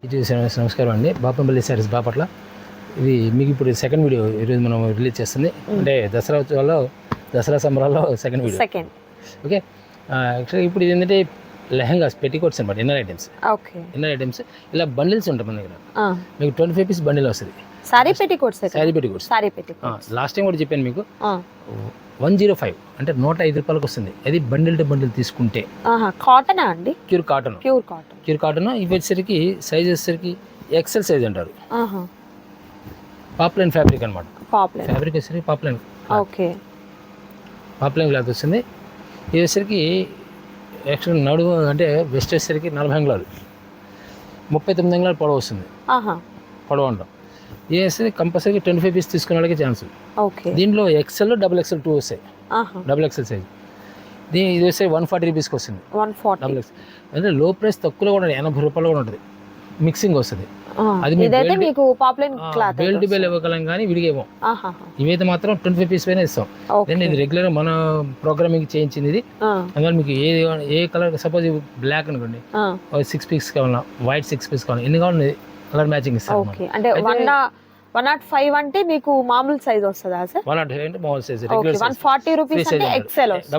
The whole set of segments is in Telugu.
ఇది నమస్కారం అండి. బాపంపల్లి శారీస్ బాపట్ల. ఇది మీకు ఇప్పుడు సెకండ్ వీడియో ఈరోజు మనం రిలీజ్ చేస్తుంది. అంటే దసరా ఉత్సవాల్లో దసరా సంబరాల్లో సెకండ్ వీడియో. ఓకే, యాక్చువల్గా ఇప్పుడు ఇది ఏంటంటే లెహంగాస్ పెట్టికోట్స్ అనమాట. ఇన్నర్ ఐటమ్స్ ఇలా బండిల్స్ ఉంటాయి మన దగ్గర. మీకు 25 పీస్ బండిల్ వస్తుంది. Sorry petticoats. లాస్ట్ టైం కూడా చెప్పాను మీకు 105 అంటే 105 రూపాయలకు వస్తుంది. అది బండిల్ టు బండిల్ తీసుకుంటే. కాటనా అండి? Pure cotton. ఇవి వచ్చేసరికి సైజ్ వచ్చేసరికి ఎక్సెల్ సైజ్ అంటారు. పాప్లైన్ ఫ్యాబ్రిక్ అనమాట. ఫ్యాబ్రిక్ వచ్చేసరికి పాప్లైన్ క్లాత్ వస్తుంది. ఇది వచ్చేసరికి యాక్చువల్ నడుము అంటే వెస్ట్ వచ్చేసరికి 40 అంగుళాలు 39 అంగుళాలు పొడవు వస్తుంది. పొడవు అంటాం. ఇది వేస్తే కంపల్సరీ 25 పీస్ తీసుకునే వాళ్ళకి ఛాన్స్. దీంట్లో ఎక్సెల్ డబుల్ ఎక్సెల్ 2 వస్తాయి. Double XL size. ఇది వస్తే 140 రూపీస్కి వస్తుంది. డబుల్ ఎక్సెల్ అంటే లో ప్రైస్ తక్కువలో కూడా 80 రూపాయలు కూడా ఉంటుంది. మిక్సింగ్ వస్తుంది. అది బేల్ టు బేల్ ఇవ్వగలం కానీ విడిగేమో. ఇవైతే మాత్రం 25 పీస్ పైన ఇస్తాం. ఇది రెగ్యులర్ మన ప్రోగ్రామింగ్ చేయించింది. ఇది అందువల్ల మీకు ఏ కలర్ సపోజ్ బ్లాక్ అనుకోండి 6 పీస్ కావాలన్నా, వైట్ 6 పీస్ కావాలి, ఎన్ని కావాలి కలర్ మ్యాచింగ్ ఇస్తాం. అంటే 105 అంటే మీకు మామూలు సైజ్ వస్తుందా సార్? 105 అంటే మామూలు సైజ్. 140 రూపీస్ అంటే ఎక్సెల్ వస్తుంది.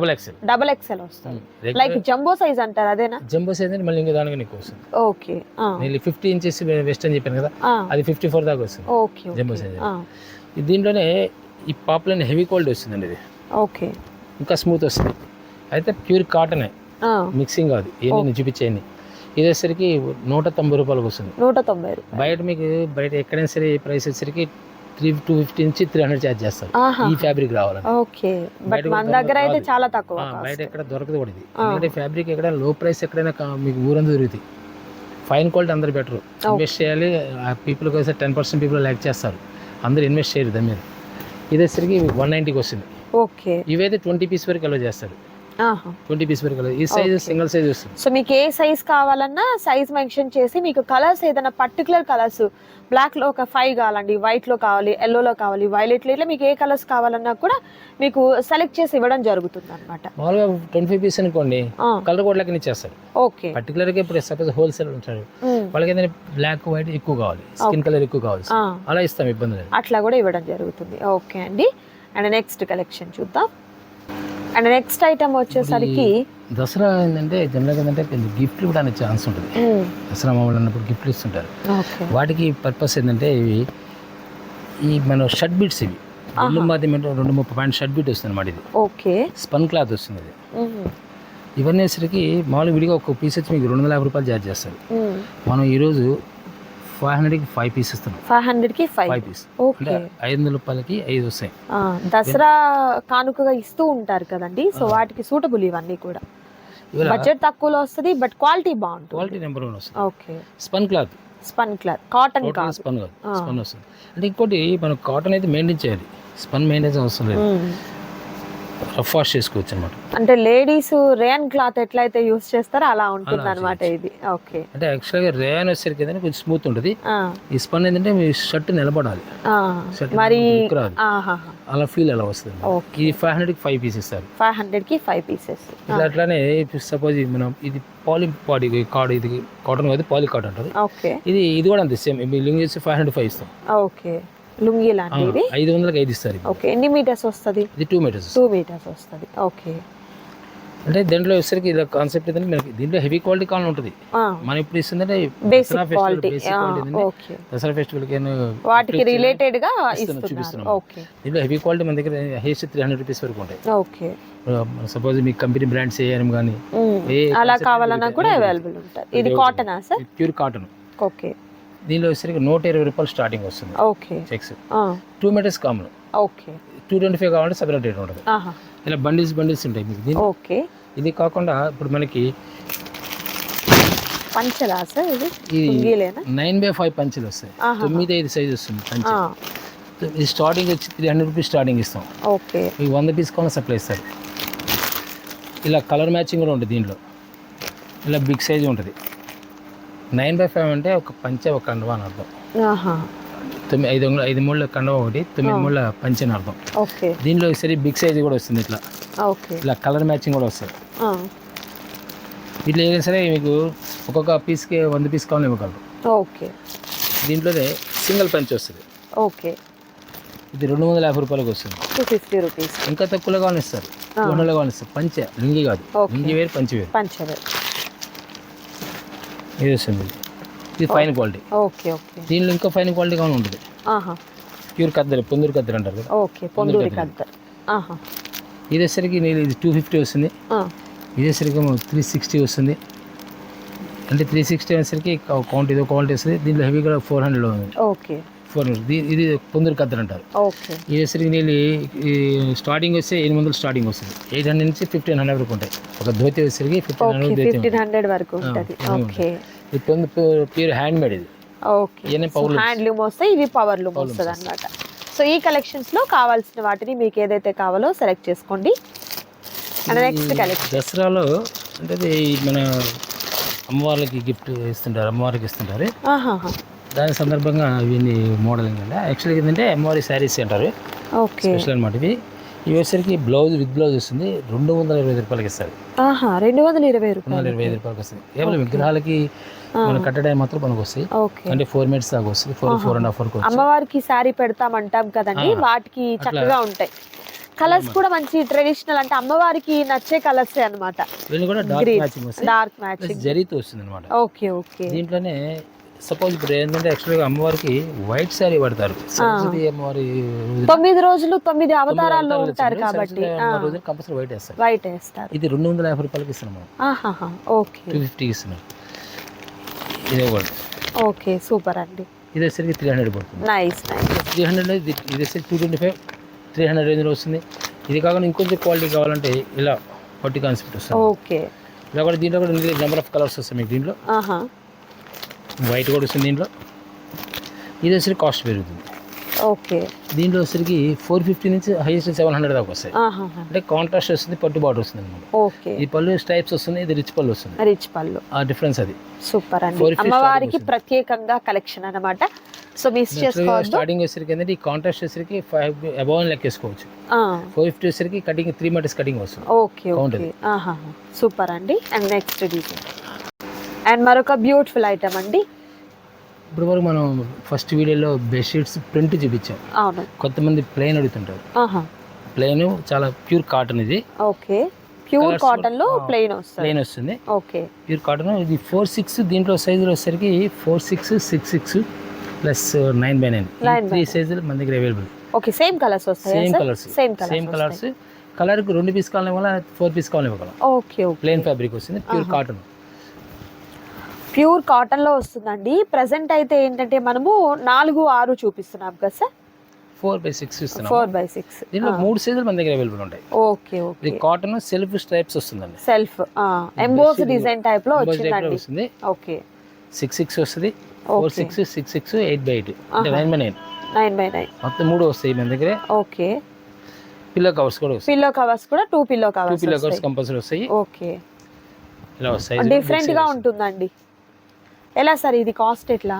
డబుల్ ఎక్సెల్ వస్తుంది. లైక్ జంబో సైజ్ అంటారు అదేనా? జంబో సైజ్ అంటే మళ్ళీ ఇంకా దానికి ఎక్కువ వస్తుంది. ఓకే, నేను 50 ఇంచెస్ వెస్ట్ అని చెప్పాను కదా, అది 54 దాకా వస్తుంది. Okay, jumbo size. దీంట్లోనే ఈ పాపులర్ హెవీ క్వాలిటీ వస్తుందండి. ఇది ఓకే, ఇంకా స్మూత్ వస్తుంది. అయితే ప్యూర్ కాటనే, మిక్సింగ్ కాదు. నేను చూపించేయండి. ఇది వచ్చేసరికి 190 రూపాయలకు వస్తుంది. 190. బయట ఎక్కడైనా సరే ప్రైస్ వచ్చేసరికి 250 నుంచి 300 ఛార్జ్ చేస్తారు ఈ ఫ్యాబ్రిక్ రావాలని. బయట ఎక్కడ దొరకదు కూడా ఇది. ఎందుకంటే ఫ్యాబ్రిక్ ఎక్కడ లో ప్రైస్ ఎక్కడైనా మీకు ఊరంతా దొరుకుతాయి. ఫైన్ క్వాలిటీ అందరు బెటర్. ఇన్వెస్ట్ చేయాలి. ఆ పీపుల్కి వస్తే 10% పీపుల్ లైక్ చేస్తారు. అందరు ఇన్వెస్ట్ చేయరు దాని మీద. ఇది వచ్చేసరికి 190కి వస్తుంది. ఇవైతే 20 పీస్ వరకు అలో చేస్తారు. 20 పీస్ వరకు. ఈ సైజ్ సింగిల్ సైజ్ వస్తుంది. సో మీకు ఏ సైజ్ కావాలన్నా సైజ్ మెన్షన్ చేసి మీకు కలర్స్ ఏదైనా పర్టికులర్ కలర్స్ బ్లాక్ లో ఒక 5 కావాలండి, వైట్ లో కావాలి, ఎల్లోలో కావాలి, వైలెట్ లో, ఇట్లా మీకు ఏ కలర్స్ కావాలన్నా కూడా మీకు సెలెక్ట్ చేసి ఇవ్వడం జరుగుతుంది అనమాట. మామూలుగా 25 పీస్ అనుకోండి, కలర్ కోడ్ లెక్కన ఇచ్చేస్తారు. ఓకే, పర్టికులర్ గా ఇప్పుడు సపోజ్ హోల్సేల్ ఉంటారు, వాళ్ళకి ఏంటంటే బ్లాక్ వైట్ ఎక్కువ కావాలి, స్కిన్ కలర్ ఎక్కువ కావాలి, అలా ఇస్తాం, ఇబ్బంది లేదు. అట్లా కూడా ఇవ్వడం జరుగుతుంది. ఓకే అండి. అండ్ నెక్స్ట్ కలెక్షన్ చూద్దాం. అండ్ నెక్స్ట్ ఐటమ్ వచ్చేసరికి దసరా ఏంటంటే జనరల్గా ఏంటంటే కొంచెం గిఫ్ట్లు కూడా అనే ఛాన్స్ ఉంటుంది. దసరా మామూలు అన్నప్పుడు గిఫ్ట్లు ఇస్తుంటారు. వాటికి పర్పస్ ఏంటంటే ఈ మన షర్ట్ బీట్స్, ఇవి 230 పాయింట్ షర్ట్ బీట్ వస్తుంది అన్నమాట. ఇది ఓకే, స్పన్ క్లాత్ వస్తుంది. ఇది ఇవన్నీ వచ్చేసరికి మామూలు విడిగా ఒక పీస్ వచ్చి మీకు 250 రూపాయలు ఛార్జ్ చేస్తారు. మనం ఈరోజు 500కి 5 పీస్ ఇస్తున్నాం. 500కి 5 పీస్. అంటే 500 రూపాయలకి 5 వస్తాయి. దసరా కానుకగా ఇస్తూ ఉంటారు కదండి. సో వాటికి సూటబుల్ ఇవన్నీ కూడా. బడ్జెట్ తక్కువలో వస్తుంది, బట్ క్వాలిటీ బాగుంటుంది. క్వాలిటీ నెంబర్ 1 వస్తుంది. ఓకే, స్పన్ క్లాత్, కాటన్ కాదు, స్పన్ వస్తుంది. అంటే ఇంకోటి మనం కాటన్ అయితే మెయింటైన్ చేయాలి, స్పన్ మెయింటైన్స్ అవసరం లేదు. రఫ్ వాష్ చేసుకోవచ్చు అనమాట. అంటే లేడీస్ రేయన్ క్లాత్ ఎట్లయితే యూస్ చేస్తారో అలా ఉంటుంది అనమాట ఇది. ఓకే, అంటే యాక్చువల్గా రేయన్ వచ్చేసరికి ఏదైనా కొంచెం స్మూత్ ఉంటుంది. ఈ స్పన్ ఏంటంటే మీ షర్ట్ నిలబడాలి, మరి అలా ఫీల్ అలా వస్తుంది. ఇది 500కి 5 పీస్ ఇస్తారు. 500కి 5 పీసెస్. అట్లానే సపోజ్ మనం ఇది పాలీ కార్డ్, ఇది కాటన్ కాదు, పాలీ కార్డ్ అంటారు. ఇది కూడా అంతే సేమ్. మీ లింక్ చేసి 505 ఇస్తాం. ఓకే, లుంగీ లాంటిది 500కి 5 ఇస్తారు. ఓకే, ఎన్ని మీటర్స్ వస్తుంది? ఇది 2 మీటర్స్. 2 మీటర్స్ వస్తుంది. ఓకే, అంటే దీంట్లో వచ్చేసరికి ఇలా కాన్సెప్ట్ ఏంటంటే మనకి దీంట్లో హెవీ క్వాలిటీ కావాలి ఉంటుంది. మనం ఇప్పుడు ఇస్తుందంటే బేసిక్ క్వాలిటీ. దసరా ఫెస్టివల్కి వాటికి రిలేటెడ్ గా చూపిస్తున్నాం. దీంట్లో హెవీ క్వాలిటీ మన దగ్గర హెయిర్స్ 300 రూపీస్ వరకు ఉంటాయి. ఓకే, సపోజ్ మీ కంపెనీ బ్రాండ్స్ ఏఎం కానీ అలా కావాలన్నా కూడా అవైలబుల్ ఉంటుంది. ఇది కాటనా సార్? Pure cotton. ఓకే, దీనిలో వచ్చేసరికి 120 రూపాయలు స్టార్టింగ్ వస్తుంది. Okay, checks 2 metres common. Okay, 225 కావాలంటే సెపరేట్ రేట్ ఉంటుంది. ఇలా బండిల్స్ ఉంటాయి మీకు. ఓకే, ఇది కాకుండా ఇప్పుడు మనకి పంచలా సార్? ఇది 9/5 పంచలు వస్తాయి. 9/5 సైజ్ వస్తుంది పంచ. ఇది స్టార్టింగ్ వచ్చి 300 రూపీస్ స్టార్టింగ్ ఇస్తాం. ఓకే, మీకు 100 పీస్ కావాలి సప్లై ఇస్తారు. ఇలా కలర్ మ్యాచింగ్ కూడా ఉంటుంది దీంట్లో. ఇలా బిగ్ సైజ్ ఉంటుంది. 9/5 అంటే ఒక పంచ ఒక కండువా అని అర్థం. 5 మూళ్ళ కండువా ఒకటి, 9 మూళ్ళ పంచ అని అర్థం. దీంట్లో సరే బిగ్ సైజ్ కూడా వస్తుంది. ఇట్లా ఇలా కలర్ మ్యాచింగ్ కూడా వస్తుంది. ఇట్లా ఏదైనా సరే మీకు ఒక్కొక్క పీస్కి 100 పీస్ కావాలని ఇవ్వగలరు. ఓకే. దీంట్లోనే సింగిల్ పంచ్ వస్తుంది. ఓకే. ఇది 250 రూపాయలకు వస్తుంది. 250 రూపీస్. ఇంకా తక్కువలో కావాలి ఇస్తారు, 200 కావాలి ఇస్తారు. పంచ లింగి కాదు, లింగి వేరు పంచి వేరు. పంచవేరు ఇది వస్తుంది. ఇది ఫైన్ క్వాలిటీ. ఓకే. ఓకే. దీనిలో ఇంకా ఫైన్ క్వాలిటీ కావాలి ఉంటుంది. ఆహా. ప్యూర్ కద్దరు, పొందూరు కద్దరు అంటారు కదా. ఓకే, పొందూరి కద్దరు. ఆహా. ఇది వచ్చేసరికి నేను ఇది 250 వస్తుంది. ఇది వచ్చేసరికి 360 వస్తుంది. అంటే 360 వచ్చేసరికి కౌంట్ ఇదో క్వాలిటీ వస్తుంది. దీంట్లో హెవీ కూడా 400 ఉంది. ఓకే. 400. ఇది పొందూరు కద్దరు అంటారు. ఓకే. ఇది వచ్చేసరికి నేను స్టార్టింగ్ వస్తే 800 స్టార్టింగ్ వస్తుంది. 800 నుంచి 1500 వరకు ఉంటాయి. ఒక ధోతి వచ్చేసరికి 1500 వరకు ఉంటుంది. ఓకే. ఇది ప్యూర్ హ్యాండ్ మేడ్. ఇది ఓకే. హ్యాండ్లూమ్ వస్తాయి, ఇవి పవర్ లూమ్ వస్తుంది అనమాట. సో ఈ కలెక్షన్స్ లో కావాల్సిన వాటిని మీకు ఏదైతే కావాలో సెలెక్ట్ చేసుకోండి. అండ్ నెక్స్ట్ కలెక్షన్ దసరాలో అంటే అది మన అమ్మవార్లకి గిఫ్ట్ ఇస్తుంటారు, అమ్మవారికి ఇస్తుంటారు. దాని సందర్భంగా ఇవన్నీ మోడలింగ్ అండి. యాక్చువల్గా ఏంటంటే అమ్మవారి శారీస్ అంటారు. ఓకే. స్పెషల్ అనమాట ఇవి. ఇవి వచ్చేసరికి బ్లౌజ్ విత్ బ్లౌజ్ వస్తుంది. 225 రూపాయలకి ఇస్తారు. 225 రూపాయలకి వస్తుంది. కేవలం విగ్రహాలకి మనం కట్టడానికి మాత్రం మనకు వస్తాయి. అంటే 4 మీటర్స్ దాకా వస్తుంది. 4.5 వరకు. అమ్మవారికి శారీ పెడతామంటాం కదండి, వాటికి చక్కగా ఉంటాయి. కలర్స్ కూడా మంచి ట్రెడిషనల్, అంటే అమ్మవారికి నచ్చే కలర్స్ అన్నమాట. డార్క్ మ్యాచింగ్ జరీతో వస్తుంది అనమాట. ఓకే. ఓకే. దీంట్లోనే సపోజ్ ఇప్పుడు ఏంటంటే యాక్చువల్గా అమ్మవారికి వైట్ శారీ పడతారు. సరస్వతి అమ్మవారి 9 రోజులు 9 అవతారాల్లో ఉంటారు కాబట్టి రోజులు కంపల్సరీ వైట్ వేస్తారు. వైట్ వేస్తారు. ఇది 250 రూపాయలకి ఇస్తున్నాం మనం. ఓకే. 250 ఇస్తున్నాం. ఇదే కూడా ఓకే. సూపర్ అండి. ఇది వచ్చేసరికి 300 పడుతుంది. నైస్. 300. ఇది వచ్చేసి 225, 300 రేంజ్లో వస్తుంది. ఇది కాకుండా ఇంకొంచెం క్వాలిటీ కావాలంటే ఇలా పట్టి కాన్సెప్ట్ వస్తుంది. ఓకే. ఇలా కూడా దీంట్లో కూడా నెంబర్ ఆఫ్ కలర్స్ వస్తాయి మీకు. దీంట్లో వైట్ కూడా వస్తుంది. దీంట్లో ఇది వచ్చేసరికి కాస్ట్ పెరుగుతుంది. ఓకే. దీంట్లో వచ్చేసరికి 450 నుంచి హైయెస్ట్ 700 దాకా వస్తాయి. అంటే కాంట్రాస్ట్ వస్తుంది, పట్టు బార్డర్ వస్తుంది అనమాట. ఓకే. ఈ పళ్ళు స్టైప్స్ వస్తుంది, ఇది రిచ్ పళ్ళు వస్తుంది. రిచ్ పళ్ళు. ఆ డిఫరెన్స్ అది. సూపర్ అండి. అమ్మవారికి ప్రత్యేకంగా కలెక్షన్ అన్నమాట. సో మిస్ చేసుకోవద్దు. స్టార్టింగ్ వచ్చేసరికి ఏంటంటే ఈ కాంట్రాస్ట్ వచ్చేసరికి 5 అబౌవ్ లెక్కేసుకోవచ్చు. 450 వచ్చేసరికి కటింగ్ 3 మీటర్స్ కటింగ్ వస్తుంది. ఓకే. ఓకే. సూపర్ అండి. అండ్ నెక్స్ట్ డిజైన్ అండ్ మరొక బ్యూటిఫుల్ ఐటమ్ అండి. ఇప్పుడు వరకు మనం ఫస్ట్ వీడియోలో బెడ్షీట్స్ ప్రింట్ చూపించాం. అవును. కొంతమంది ప్లెయిన్ అడుగుతుంటారు. ప్లెయిన్ చాలా ప్యూర్ కాటన్ ఇది. ఓకే. ప్యూర్ కాటన్ లో ప్లెయిన్ వస్తుంది. ఓకే. Pure cotton. ఇది 4/6. దీంట్లో సైజులు వచ్చేసరికి 4/6, 6/6 ప్లస్ 9/9. 3 సైజులు మన దగ్గర అవైలబుల్. ఓకే. సేమ్ కలర్స్ వస్తాయి. Same colours. కలర్కి 2 పీస్ కావాలి వల్ల 4 పీస్ కావాలి ఇవ్వగలం. ఓకే. ప్లెయిన్ ఫ్యాబ్రిక్ వస్తుంది. Pure cotton. ప్యూర్ కాటన్ లో వస్తుందండి. ప్రెసెంట్ అయితే ఏంటంటే మనము 4, 6 చూపిస్తున్నాం కదా సార్. 4/6 ఇస్తున్నాం. 4/6. దీంట్లో 3 సైజులు మన దగ్గర అవైలబుల్ ఉంటాయి. ఓకే. ఓకే. ఇది కాటన్ సెల్ఫ్ స్ట్రైప్స్ వస్తుందండి. సెల్ఫ్ ఎంబోస్ డిజైన్ టైప్ లో వచ్చిందండి. ఓకే. 6/6 వస్తుంది. 4/6, 6/6, 8/8 అంటే 9/9. 9/9 మొత్తం 3 వస్తాయి మన దగ్గర. ఓకే. పిల్లో కవర్స్ కూడా వస్తాయి. పిల్లో కవర్స్ కూడా 2 పిల్లో కవర్స్ కంపల్సరీ వస్తాయి. ఓకే. ఇలా వస్తాయి. డిఫరెంట్ గా ఉంటుందండి. ఎలా సార్ ఇది కాస్ట్ ఎట్లా?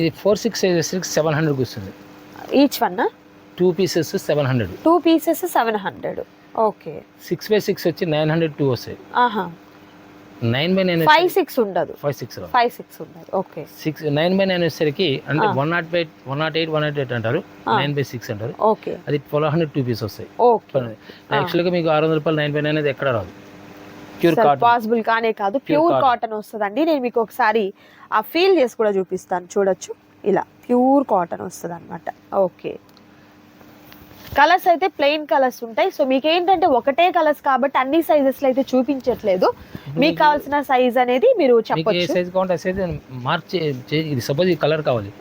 ఇది 4/6 సైజ్ 700 వస్తుంది. Each one 2 pieces 700. 2 pieces 700. Okay. 6/6 వచ్చి 902 వస్తాయి. 9/9 5/6 ఉండదు. 5/6 ఉండదు. ఓకే. 9/9 వచ్చేసరికి అంటే 108, 108 అంటారు. 9/6 అంటారు. ఓకే. అది 1200 2 పీస్ వస్తాయి. ఓకే. యాక్చువల్గా మీకు 600 రూపాయలు 9/9 అనేది ఎక్కడ రాదు. ప్యూర్ కాటన్ పాసిబుల్ కానే కాదు. ప్యూర్ కాటన్ వస్తుందండి. నేను మీకు ఒకసారి ఆ ఫీల్ చేసి కూడా చూపిస్తాను. చూడొచ్చు. ఇలా ప్యూర్ కాటన్ వస్తుంది అనమాట. ఓకే. కలర్స్ అయితే ప్లెయిన్ కలర్స్ ఉంటాయి. సో మీకు ఏంటంటే ఒకటే కలర్స్ కాబట్టి అన్ని సైజెస్ లో అయితే చూపించట్లేదు. మీకు కావాల్సిన సైజ్ అనేది మీరు చెప్పొచ్చు. ఏ సైజ్ కావాలంటే సైజ్ మార్క్ ఇది సపోజ్ ఈ కలర్ కావాలి,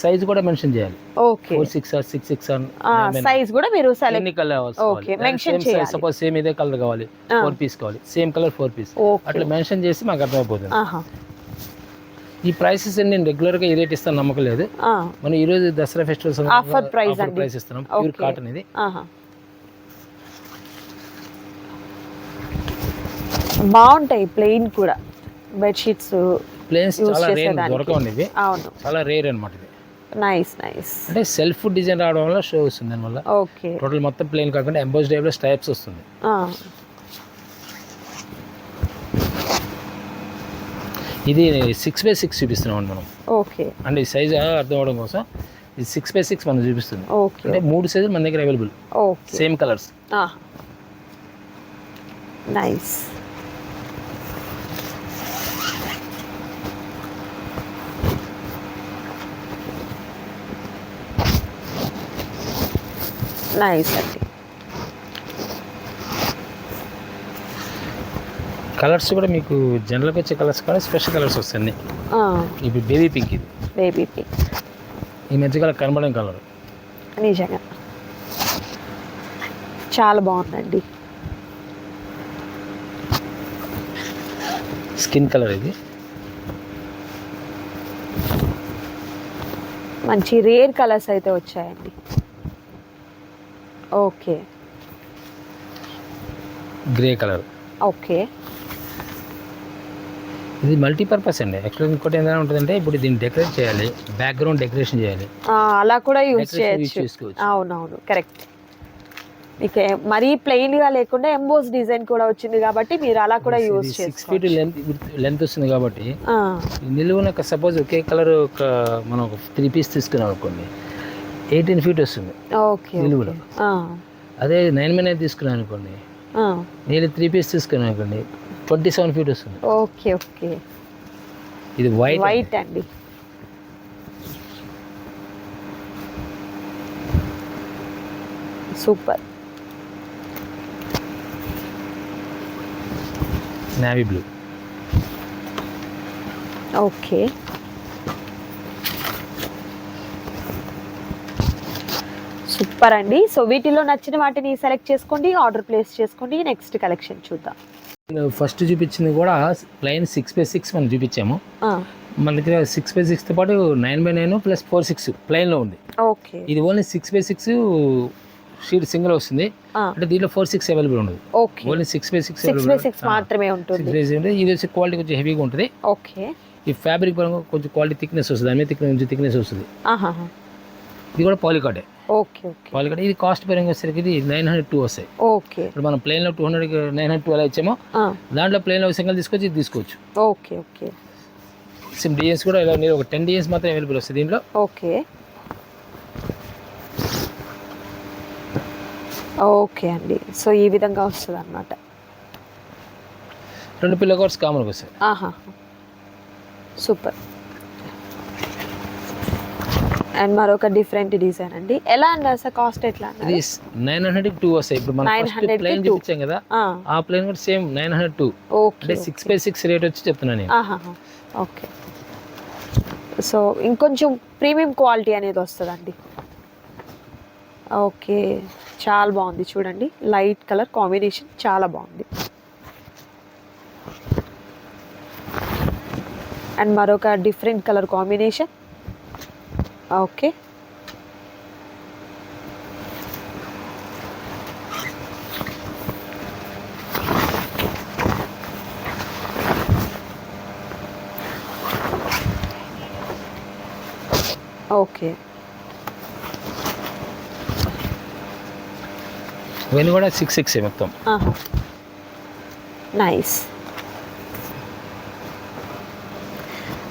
సైజ్ కూడా మెన్షన్ చేయాలి. ఓకే. 4/6 6/6 సైజ్ కూడా మీరు సెలెక్ట్ ఎన్ని కలర్స్ ఓకే మెన్షన్ చేయాలి. సపోజ్ సేమ్ ఇదే కలర్ కావాలి, 4 పీస్ కావాలి, సేమ్ కలర్ 4 పీస్ అట్లా మెన్షన్ చేసి మాకు అర్థమైపోతుంది. ఈ ప్రైసెస్ నేను రెగ్యులర్ గా ఈ రేట్ ఇస్తాను నమ్మకం లేదు. మనం ఈ రోజు దసరా ఫెస్టివల్ ఆఫర్ ప్రైస్ ఇస్తున్నాం. ప్యూర్ కాటన్ ఇది. బాగుంటాయి ప్లెయిన్ కూడా బెడ్షీట్స్. ప్లేన్స్ చాలా రేర్ దొరకండి ఇవి. అవును, చాలా రేర్ అన్నమాట ఇది. Nice nice. అంటే సెల్ఫ్ డిజైన్ రావడం వల్ల షో వస్తుంది దానివల్ల. ఓకే. టోటల్ మొత్తం ప్లేన్ కాకుండా ఎంబోస్ టైప్ లో స్ట్రైప్స్ వస్తుంది. ఇది 6x6 చూపిస్తున్నాం మనం. ఓకే అంటే ఈ సైజ్ అర్థం అవడం కోసం ఇది 6x6 మనం చూపిస్తుంది. ఓకే అంటే 3 సైజులు మన దగ్గర available, okay same colours. Nice. Nice అండి. కలర్స్ కూడా మీకు జనరల్గా వచ్చే కలర్స్ కూడా స్పెషల్ కలర్స్ వస్తాయి. ఇప్పుడు బేబీ పింక్, ఇది బేబీ పింక్ ఈ మధ్యకాలం కనబడని కలర్. నిజంగా చాలా బాగుందండి. స్కిన్ కలర్ ఇది. మంచి రేర్ కలర్స్ అయితే వచ్చాయండి. Okay grey colour. ఓకే ఇది మల్టీపర్పస్ అండి. యాక్చువల్గా ఇంకోటి ఏదైనా ఉంటుందంటే ఇప్పుడు దీన్ని డెకరేట్ చేయాలి, బ్యాక్గ్రౌండ్ డెకరేషన్ చేయాలి, అలా కూడా యూజ్ చేసుకోవచ్చు. చేయొచ్చు. అవునవును, కరెక్ట్. మీకు మరీ ప్లెయిన్ గా లేకుండా ఎంబోస్ డిజైన్ కూడా వచ్చింది కాబట్టి మీరు అలా కూడా యూజ్ 6 feet లెంత్ వస్తుంది కాబట్టి నిలువున సపోజ్ ఒకే కలర్ మనం ఒక 3 pieces తీసుకున్నాం అనుకోండి, 18 feet వస్తుంది నిలువులో. అదే 9x9 తీసుకున్నాం అనుకోండి, నేను 3 pieces తీసుకున్నాను అనుకోండి, 27 feet వస్తుంది. Okay okay. ఇది వైట్ అండి. Super. Navy blue. Okay super అండి. సో వీటిలో నచ్చిన వాటిని సెలెక్ట్ చేసుకోండి, ఆర్డర్ ప్లేస్ చేసుకోండి. నెక్స్ట్ కలెక్షన్ చూద్దాం. ఫస్ట్ చూపించింది కూడా ప్లైన్ 6x6 మనం చూపించాము. మన దగ్గర 6x6తో పాటు 9x9 ప్లస్ 4/6 ప్లైన్లో ఉంది. ఓకే. ఇది ఓన్లీ 6x6 షీట్ సింగిల్ వస్తుంది. అంటే దీంట్లో 4/6 అవైలబుల్ ఉండదు. ఓకే. ఓన్లీ 6x6 మాత్రమే ఉంటుంది. ఇది వచ్చి క్వాలిటీ కొంచెం హెవీగా ఉంటుంది. ఓకే. ఈ ఫ్యాబ్రిక్ పరంగా కొంచెం క్వాలిటీ థిక్నెస్ వస్తుంది, దాని మీద థిక్నెస్ వస్తుంది. ఇది కూడా పాలికాటే. Okay okay. పాలికాట్. ఇది కాస్ట్ పరంగా వచ్చేసరికి ఇది 902 వస్తాయి. ఓకే. ఇప్పుడు మనం ప్లేన్లో 200 902 ఎలా ఇచ్చామో దాంట్లో ప్లేన్లో సింగిల్ తీసుకోవచ్చు, ఇది తీసుకోవచ్చు. Okay okay. సిమ్ డిఎన్స్ కూడా ఇలా ఒక 10 డిఎన్స్ మాత్రం అవైలబుల్ వస్తుంది దీంట్లో. ఓకే ఓకే అండి. సో ఈ విధంగా వస్తుంది అన్నమాట. 2 పిల్లో కవర్స్ కామన్గా వస్తాయి. సూపర్. అండ్ మరొక డిఫరెంట్ డిజైన్ అండి. ఎలా అండి అసలు కాస్ట్ ఎట్లా? ఇది 902 వస్తాయి. ఇప్పుడు మనం ఫస్ట్ ప్లేన్ చూపించాం కదా, ఆ ప్లేన్ కూడా సేమ్ 902. అంటే 6x6 రేట్ వచ్చి చెప్తున్నాను నేను. ఓకే. సో ఇంకొంచెం ప్రీమియం క్వాలిటీ అనేది వస్తుందండి. ఓకే, చాలా బాగుంది చూడండి. లైట్ కలర్ కాంబినేషన్ చాలా బాగుంది. అండ్ మరొక different colour combination. Okay. Okay. ఇవన్నీ కూడా 6x మొత్తం. నైస్.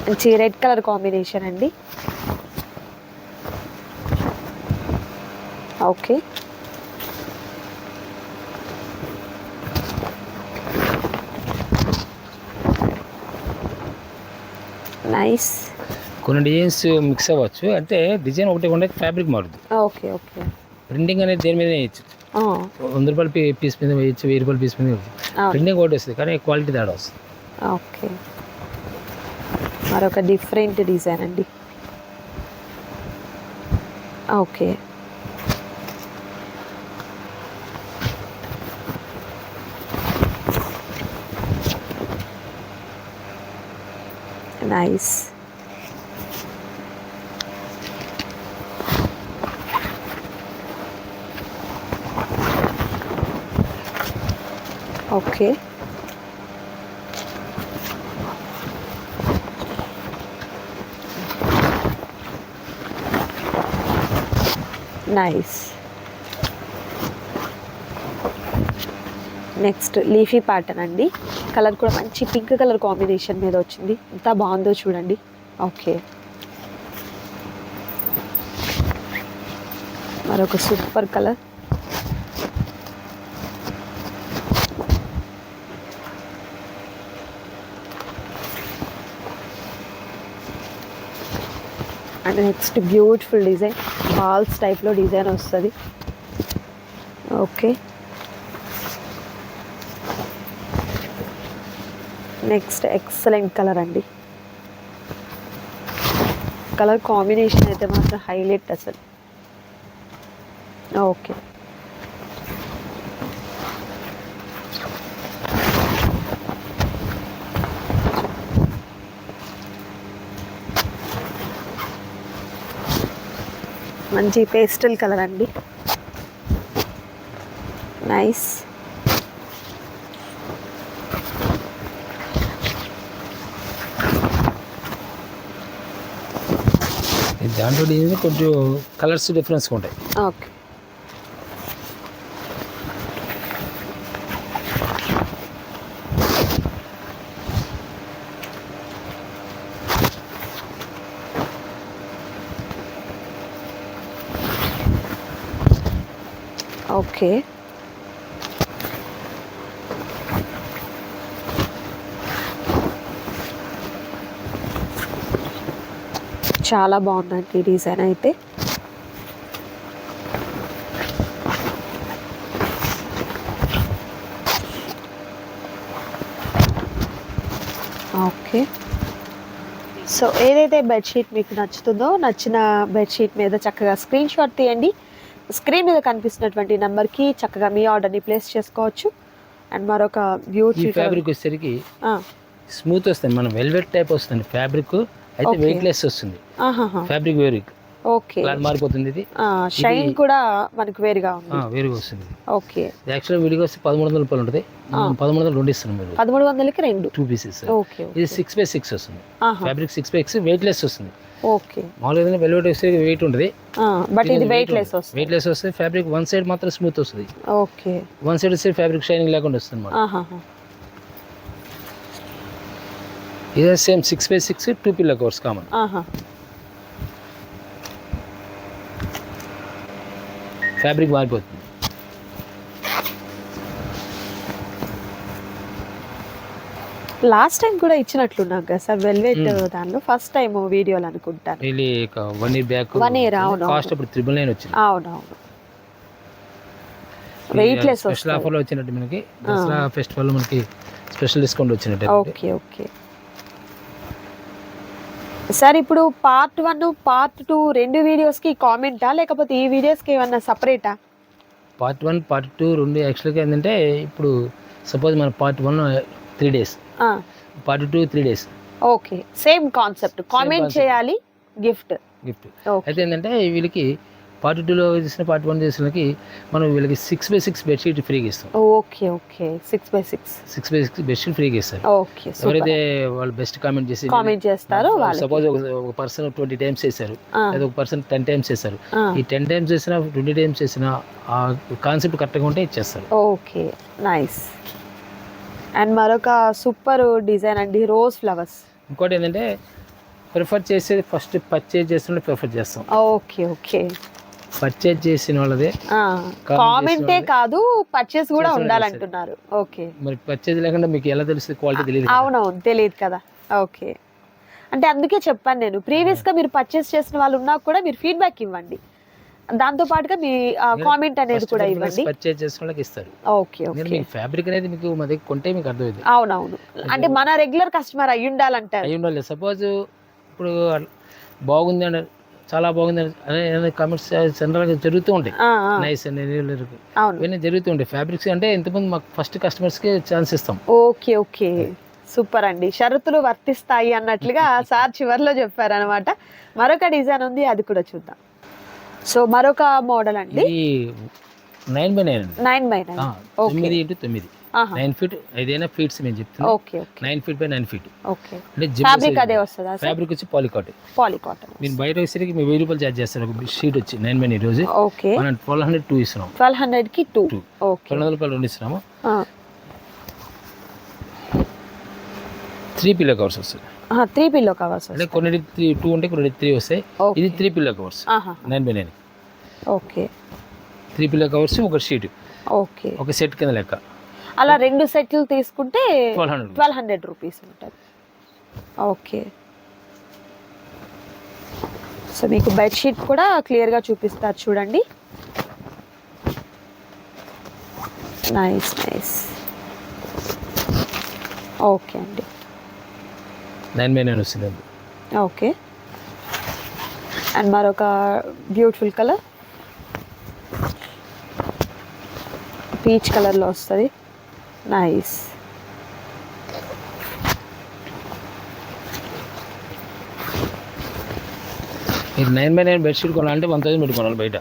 మంచి రెడ్ కలర్ కాంబినేషన్ అండి. ఓకే. నైస్. కొన్ని డిజైన్స్ మిక్స్ అవ్వచ్చు, అంటే డిజైన్ ఒకటి ఉండే ఫ్యాబ్రిక్ మారుతుంది. Okay okay. ప్రింటింగ్ అనేది దేని మీద వేయచ్చు. 100 రూపాయల పీస్ మీద వేయచ్చు, 1000 రూపాయల పీస్ మీద వేయచ్చు. ప్రింటింగ్ ఒకటి వస్తుంది కానీ క్వాలిటీ తేడా వస్తుంది. ఓకే. మరొక డిఫరెంట్ డిజైన్ అండి. Okay. Nice. Okay. Nice. Next leafy pattern అండి. కలర్ కూడా మంచి పింక్ కలర్ కాంబినేషన్ మీద వచ్చింది. ఎంత బాగుందో చూడండి. ఓకే, మరొక super colour. And next beautiful design, balls టైప్లో డిజైన్ వస్తుంది. ఓకే, నెక్స్ట్ ఎక్సలెంట్ కలర్ అండి. కలర్ కాంబినేషన్ అయితే మాత్రం హైలైట్ అసలు. ఓకే, మంచి పేస్టల్ కలర్ అండి. నైస్. దాంట్లో డిజైన్ కొంచెం కలర్స్ డిఫరెన్స్గా ఉంటాయి. ఓకే, ఓకే, చాలా బాగుందండి డిజైన్ అయితే. ఓకే, సో ఏదైతే బెడ్షీట్ మీకు నచ్చుతుందో నచ్చిన బెడ్షీట్ మీద చక్కగా స్క్రీన్ షాట్ తీయండి. స్క్రీన్ మీద కనిపిస్తున్నటువంటి నెంబర్కి చక్కగా మీ ఆర్డర్ని ప్లేస్ చేసుకోవచ్చు. అండ్ మరొక బ్యూటీ ఫ్యాబ్రిక్ వచ్చేసరికి స్మూత్ వస్తుంది, మనం వెల్వెట్ టైప్ వస్తుంది ఫ్యాబ్రిక్ అయితే, వెయిట్లెస్ వస్తుంది ఫ్యాబ్రిక్. వేరుగా ఓకే, మారిపోతుంది. ఇది షైన్ కూడా మనకు వేరుగా ఉంది. వేరుగా వస్తుంది. ఓకే, యాక్చువల్గా విడిగా వస్తే 1300 రూపాయలు ఉంటుంది, 1300 ఇస్తున్నాం మీరు. 1300కి 2 2 పీసెస్. ఓకే, ఇది 6x6 వస్తుంది ఫ్యాబ్రిక్. 6x6 వెయిట్లెస్ వస్తుంది. ఓకే, మామూలుగా వెల్వెట్ వస్తే వెయిట్ ఉంటుంది, బట్ ఇది వెయిట్లెస్ వస్తుంది. వెయిట్లెస్ వస్తుంది ఫ్యాబ్రిక్. వన్ సైడ్ మాత్రం స్మూత్ వస్తుంది. ఓకే, వన్ సైడ్ వస్తే ఫ్యాబ్రిక్ షైనింగ్ లేకుండా వస్తుంది. ఇదే same 6x6 2 pillow covers common. Fabric మారిపోతుంది. లాస్ట్ టైం కూడా ఇచ్చినట్లున్నాం కదా సార్ వెల్వెట్ దానిలో, ఫస్ట్ టైం వీడియోలు అనుకుంటాను. Really 1 year back. 1 year, అవును. కాస్ట్ అప్పుడు 999 వచ్చింది. అవునవును, వెయిట్లెస్ స్పెషల్ ఆఫర్లో వచ్చినట్టు మనకి దసరా ఫెస్టివల్ మనకి స్పెషల్ డిస్కౌంట్ వచ్చినట్టు. Okay, okay sir. ఇప్పుడు పార్ట్ 1 పార్ట్ 2 రెండు వీడియోస్కి కామెంటా లేకపోతే ఈ వీడియోస్కి ఏమన్నా సపరేటా? పార్ట్ 1 పార్ట్ 2 రెండు. యాక్చువల్గా ఏంటంటే ఇప్పుడు సపోజ్ మన part 1 3 days, part 2 3 days. Okay, same concept, comment చేయాలి, గిఫ్ట్. అయితే ఏంటంటే వీళ్ళకి పార్ట్ 2లో చేసిన పార్ట్ 1 చేసినకి మనం వీళ్ళకి 6x6 బెడ్షీట్ ఫ్రీగా ఇస్తాం. ఓకే, ఓకే, 6x6 బెడ్షీట్ ఫ్రీగా ఇస్తారు. ఓకే, ఎవరైతే వాళ్ళు బెస్ట్ కామెంట్ చేస్తారో సపోజ్ ఒక పర్సన్ 20 times చేశారు, లేదా ఒక పర్సన్ 10 times చేశారు, ఈ 10 times చేసినా 20 times చేసినా ఆ కాన్సెప్ట్ కరెక్ట్గా ఉంటే ఇచ్చేస్తారు. Okay, nice. అండ్ మరొక సూపర్ డిజైన్ అండి, రోజ్ ఫ్లవర్స్. ఇంకోటి ఏంటంటే ప్రిఫర్ చేసేది ఫస్ట్ పర్చేజ్ చేసిన ప్రిఫర్ చేస్తాం. ఓకే, ఓకే, పర్చేజ్ చేసిన వాళ్ళదే కామెంటే కాదు పర్చేస్ కూడా ఉండాలంటున్నారు. ఓకే, మరి పర్చేజ్ లేకుండా మీకు ఎలా తెలుస్తుంది క్వాలిటీ? తెలియదు. అవునవును, తెలియదు కదా. ఓకే, అంటే అందుకే చెప్పాను నేను, ప్రీవియస్గా మీరు పర్చేస్ చేసిన వాళ్ళు ఉన్నా కూడా మీరు ఫీడ్బ్యాక్ ఇవ్వండి, దాంతో పాటుగా మీ కామెంట్ అనేది కూడా ఇవ్వండి. పర్చేజ్ చేసిన వాళ్ళకి ఇస్తారు. Okay, okay. ఫ్యాబ్రిక్ అనేది మీకు మా దగ్గర కొంటే మీకు అర్థమైంది. అవునవును, అంటే మన రెగ్యులర్ కస్టమర్ అయ్యి ఉండాలంటారు. అయ్యి ఉండాలి. సపోజ్ ఇప్పుడు బాగుంది అని, చాలా బాగుంది అని కామెంట్స్ జనరల్గా జరుగుతూ ఉంటాయి. నైస్ అని ఇవన్నీ జరుగుతూ ఉంటాయి. ఫ్యాబ్రిక్స్ అంటే ఇంతకుముందు మాకు ఫస్ట్ కస్టమర్స్కి ఛాన్స్ ఇస్తాం. ఓకే, ఓకే, సూపర్ అండి. షరతులు వర్తిస్తాయి అన్నట్లుగా సార్ చివరిలో చెప్పారనమాట. మరొక డిజైన్ ఉంది, అది కూడా చూద్దాం. సో మరొక మోడల్ అండి, 9x9. 9x9. 9x9 9 feet. ఏదైనా ఫీట్స్ మేము చెప్తున్నాం. Okay, 9 feet by 9 feet. Okay. Fabric అదే వస్తుందా? ఫ్యాబ్రిక్ వచ్చి పాలికాటన్. పాలికాటన్. మీరు బయట వచ్చేసరికి మీరు 1000 రూపాయలు ఛార్జ్ చేస్తారు ఒక షీట్ వచ్చి 9x9 ఈ రోజు. ఓకే, మనం 1200 2 ఇస్తున్నాం. 1200కి 2. ఓకే, 1200 రూపాయలు 2 ఇస్తున్నాము. 3 పిల్లో కవర్స్ వస్తాయి. 3 పిల్లో కవర్స్ అంటే కొన్ని 2 ఉంటే కొన్ని 3 వస్తాయి. ఇది 3 pillow covers 9x9. Okay, 3 pillow covers ఒక షీట్. ఓకే, ఒక సెట్ కింద లెక్క. అలా 2 సెట్లు తీసుకుంటే 1200 రూపీస్ ఉంటుంది. ఓకే, సో మీకు బెడ్షీట్ కూడా క్లియర్గా చూపిస్తారు చూడండి. Nice nice. ఓకే అండి, 9x9 వస్తుంది. ఓకే, అండ్ మరొక బ్యూటిఫుల్ కలర్ పీచ్ కలర్లో వస్తుంది. నైస్. ఇది 9x9 బెడ్షీట్ కొనాలంటే 1000 పెట్టుకోవాలి బయట.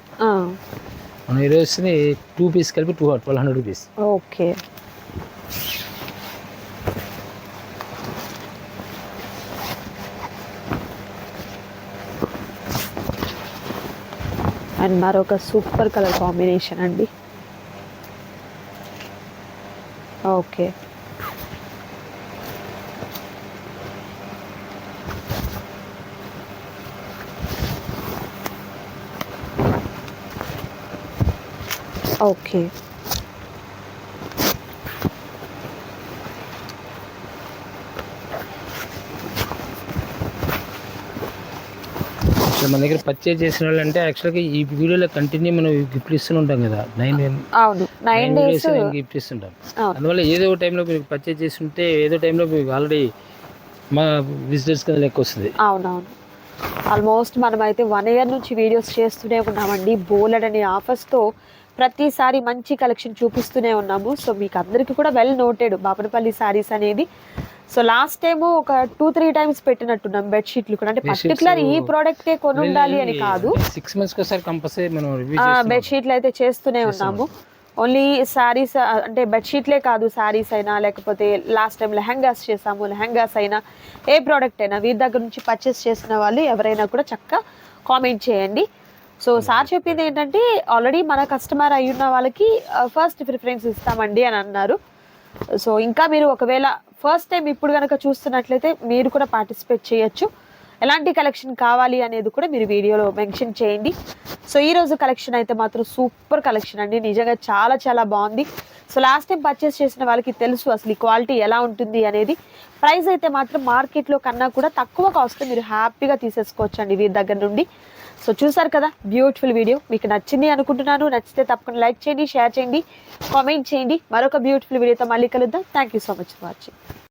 మనం ఈరోజు వస్తుంది 2 పీస్ కలిపి 1200 రూపీస్. ఓకే, అండ్ మరొక సూపర్ కలర్ కాంబినేషన్ అండి. ఓకే, ఓకే, మన దగ్గర పర్చేజ్ చేసిన వాళ్ళు అంటే యాక్చువల్గా ఈ వీడియోలో కంటిన్యూ మనం గిఫ్ట్ ఇస్తూనే ఉంటాం కదా. 9 డేస్ గిఫ్ట్ ఇస్తుంటాం. అందువల్ల ఏదో టైంలో మీరు పర్చేజ్ చేస్తుంటే ఏదో టైంలో మీకు ఆల్రెడీ మా విజిటర్స్ కింద లెక్క వస్తుంది. అవునవును, ఆల్మోస్ట్ మనమైతే 1 ఇయర్ నుంచి వీడియోస్ చేస్తూనే ఉన్నామండి. బోలెడ్ అనే ఆఫర్స్తో ప్రతిసారి మంచి కలెక్షన్ చూపిస్తూనే ఉన్నాము. సో మీకు అందరికీ కూడా వెల్ నోటెడ్ బాపనపల్లి శారీస్ అనేది. సో లాస్ట్ టైం ఒక 2-3 టైమ్స్ పెట్టినట్టున్నాం బెడ్షీట్లు కూడా. అంటే పర్టికులర్ ఈ ప్రోడక్టే కొని ఉండాలి అని కాదు, 6 months ఒకసారి కంపల్సరీ మనం బెడ్షీట్లు అయితే చేస్తూనే ఉన్నాము. ఓన్లీ శారీస్ అంటే బెడ్షీట్లే కాదు, శారీస్ అయినా లేకపోతే లాస్ట్ టైం లెహంగాస్ చేసాము, లెహంగాస్ అయినా ఏ ప్రోడక్ట్ అయినా వీరి దగ్గర నుంచి పర్చేస్ చేసిన వాళ్ళు ఎవరైనా కూడా చక్కగా కామెంట్ చేయండి. సో సార్ చెప్పింది ఏంటంటే ఆల్రెడీ మన కస్టమర్ అయ్యున్న వాళ్ళకి ఫస్ట్ ప్రిఫరెన్స్ ఇస్తామండి అని అన్నారు. సో ఇంకా మీరు ఒకవేళ ఫస్ట్ టైం ఇప్పుడు కనుక చూస్తున్నట్లయితే మీరు కూడా పార్టిసిపేట్ చేయొచ్చు. ఎలాంటి కలెక్షన్ కావాలి అనేది కూడా మీరు వీడియోలో మెన్షన్ చేయండి. సో ఈరోజు కలెక్షన్ అయితే మాత్రం సూపర్ కలెక్షన్ అండి, నిజంగా చాలా చాలా బాగుంది. సో లాస్ట్ టైం పర్చేస్ చేసిన వాళ్ళకి తెలుసు అసలు ఈ క్వాలిటీ ఎలా ఉంటుంది అనేది. ప్రైస్ అయితే మాత్రం మార్కెట్లో కన్నా కూడా తక్కువ కాస్ట్ మీరు హ్యాపీగా తీసేసుకోవచ్చు అండి వీరి దగ్గర నుండి. సో చూసారు కదా బ్యూటిఫుల్ వీడియో, మీకు నచ్చింది అనుకుంటున్నాను. నచ్చితే తప్పకుండా లైక్ చేయండి, షేర్ చేయండి, కామెంట్ చేయండి. మరొక బ్యూటిఫుల్ వీడియోతో మళ్ళీ కలుద్దాం. Thank you so much for watching.